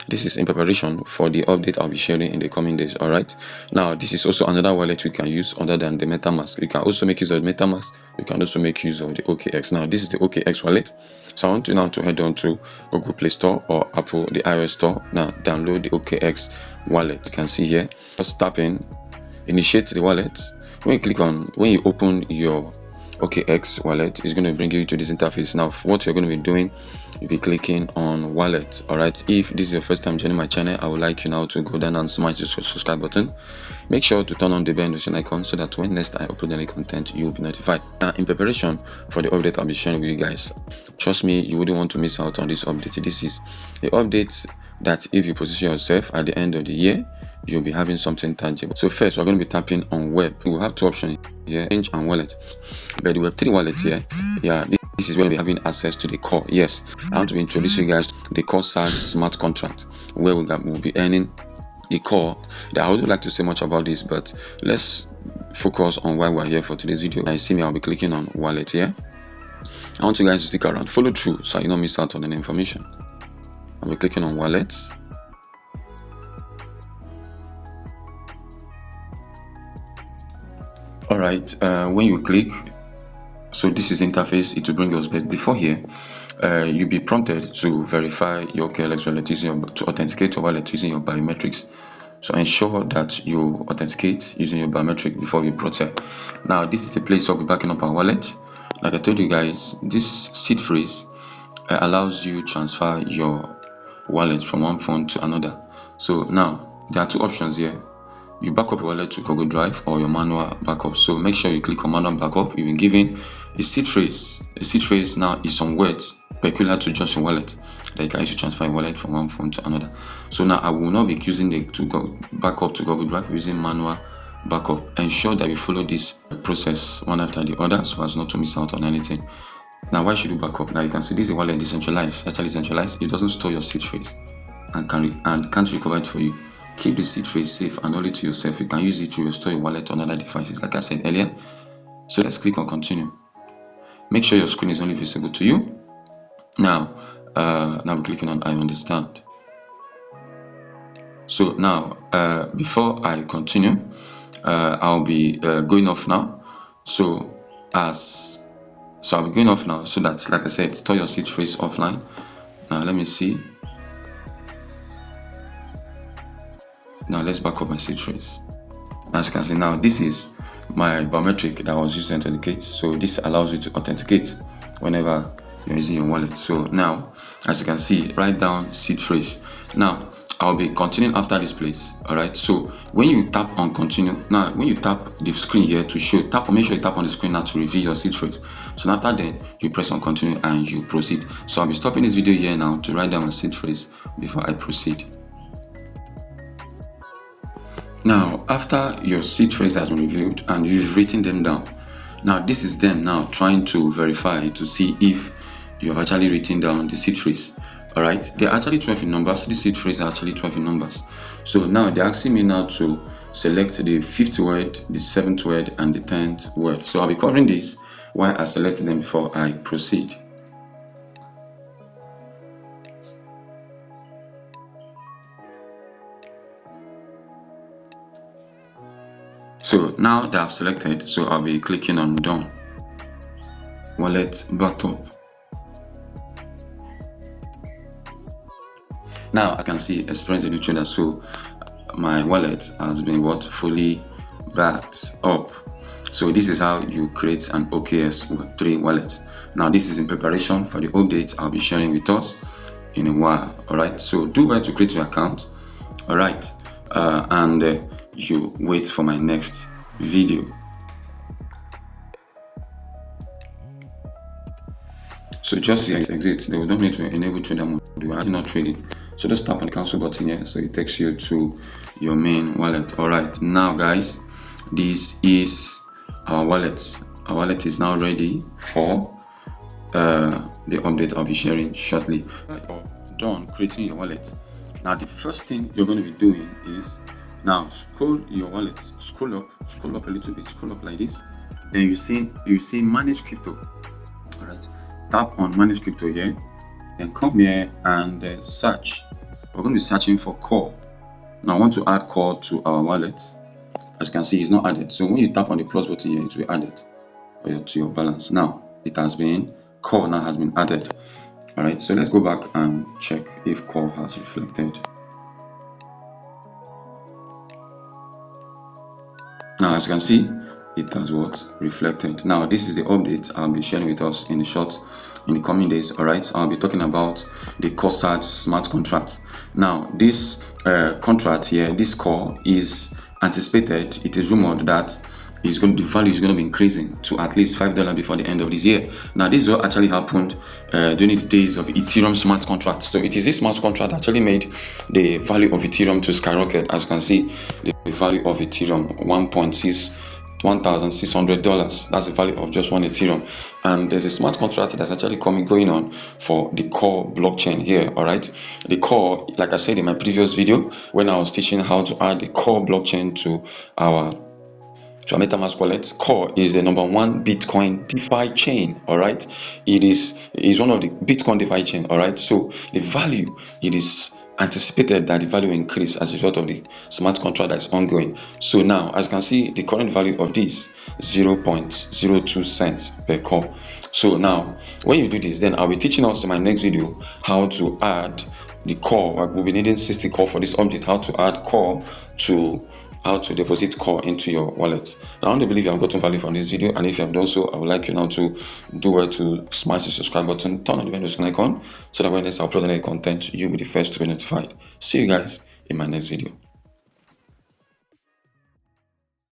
This is in preparation for the update I'll be sharing in the coming days. All right, now this is also another wallet you can use other than the MetaMask. You can also make use of the MetaMask. You can also make use of the OKX. Now this is the OKX wallet. So I want you now to head on to Google Play Store or Apple, the iOS Store. Now download the OKX wallet. You can see here, just tap in, initiate the wallet. When you open your OKX wallet, it's going to bring you to this interface. Now what you're going to be doing, you'll be clicking on wallet. All right, if this is your first time joining my channel, I would like you now to go down and smash the subscribe button. Make sure to turn on the bell notification icon so that when next I upload any content, you'll be notified. Now in preparation for the update I'll be sharing with you guys, trust me, you wouldn't want to miss out on this update. This is the update that if you position yourself at the end of the year, you'll be having something tangible. So first, we're going to be tapping on web. We'll have two options here, change and wallet. But the Web3 wallet here, yeah, this is where we'll be having access to the core. Yes, I want to introduce you guys to the Coresage Smart Contract, where we'll be earning the core. I wouldn't like to say much about this, but let's focus on why we're here for today's video. Now you see me, I'll be clicking on wallet here. I want you guys to stick around, follow through so you don't miss out on any information. I'll be clicking on wallet. All right, when you click, so this is interface, it will bring us back. Before here, you'll be prompted to verify your OKX wallet to authenticate your wallet using your biometrics. So ensure that you authenticate using your biometric before you proceed. Now this is the place where we're backing up our wallet. Like I told you guys, this seed phrase allows you to transfer your wallet from one phone to another. So now there are two options here. You back up your wallet to Google Drive or your manual backup. So make sure you click on manual backup. You've been given a seed phrase. A seed phrase now is some words peculiar to just your wallet that you can use to transfer your wallet from one phone to another. So now I will not be using the backup to Google Drive, using manual backup. Ensure that you follow this process one after the other so as not to miss out on anything. Now why should you back up? Now you can see this is a wallet decentralized, actually centralized. It doesn't store your seed phrase and can't recover it for you. Keep the seed phrase safe and only to yourself. You can use it to restore your wallet on other devices, like I said earlier. So let's click on continue. Make sure your screen is only visible to you. Now we're clicking on I understand. So now before I continue, I'll be going off now. So I'll be going off now so that, like I said, store your seed phrase offline. Now let me see. Now let's back up my seed phrase. As you can see, now this is my biometric that I was using to authenticate. So this allows you to authenticate whenever you're using your wallet. So now, as you can see, write down seed phrase. Now I'll be continuing after this place. All right. So when you tap on continue, now when you tap the screen here to show, make sure you tap on the screen now to reveal your seed phrase. So after then you press on continue and you proceed. So I'll be stopping this video here now to write down my seed phrase before I proceed. Now, after your seed phrase has been reviewed and you've written them down, now this is them now trying to verify to see if you have actually written down the seed phrase. All right, they're actually 12 in numbers. The seed phrase are actually 12 in numbers. So now they're asking me now to select the 5th word, the 7th word, and the 10th word. So I'll be covering this while I select them before I proceed. So now that I've selected, so I'll be clicking on done. Wallet backed up. Now I can see experience a new trader. So my wallet has been fully backed up. So this is how you create an OKX Web3 wallet. Now this is in preparation for the updates I'll be sharing with us in a while. All right. So do well to create your account. All right, and you wait for my next video. So just exit. They will not need to enable trader mode. You are not trading. So just tap on the cancel button here, so it takes you to your main wallet. All right, now guys, this is our wallet. Our wallet is now ready for the update I'll be sharing shortly. Done creating your wallet. Now the first thing you're going to be doing is now scroll your wallet, scroll up a little bit, scroll up like this. Then you see manage crypto. All right, tap on manage crypto here, then come here and search we're going to be searching for core. Now I want to add core to our wallet. As you can see, it's not added. So when you tap on the plus button here, it will be added to your balance. Now core now has been added. All right, so let's go back and check if core has reflected. Now, as you can see, it has reflected. Now, this is the update I'll be sharing with us in the coming days. All right, I'll be talking about the Coresage Smart Contract. Now, this contract here, this core is anticipated. It is rumored that the value is going to be increasing to at least $5 before the end of this year. Now, this is what actually happened during the days of Ethereum smart contract. So it is this smart contract that actually made the value of Ethereum to skyrocket. As you can see, the value of Ethereum $1,600. That's the value of just one Ethereum. And there's a smart contract that's actually going on for the core blockchain here. All right, the core, like I said in my previous video when I was teaching how to add the core blockchain to our MetaMask wallet, core is the #1 Bitcoin DeFi chain. All right, it is one of the Bitcoin DeFi chain. All right, so the value, it is anticipated that the value will increase as a result of the smart contract that is ongoing. So now, as you can see, the current value of this 0.02 cents per core. So now, when you do this, then I'll be teaching us in my next video how to add the core. We'll be needing 60 core for this update. How to add core how to deposit core into your wallet. Now, I want to believe you have gotten value from this video, and if you have done so, I would like you now to do well to smash the subscribe button, turn on the notification icon, so that when I upload any content, you'll be the first to be notified. See you guys in my next video.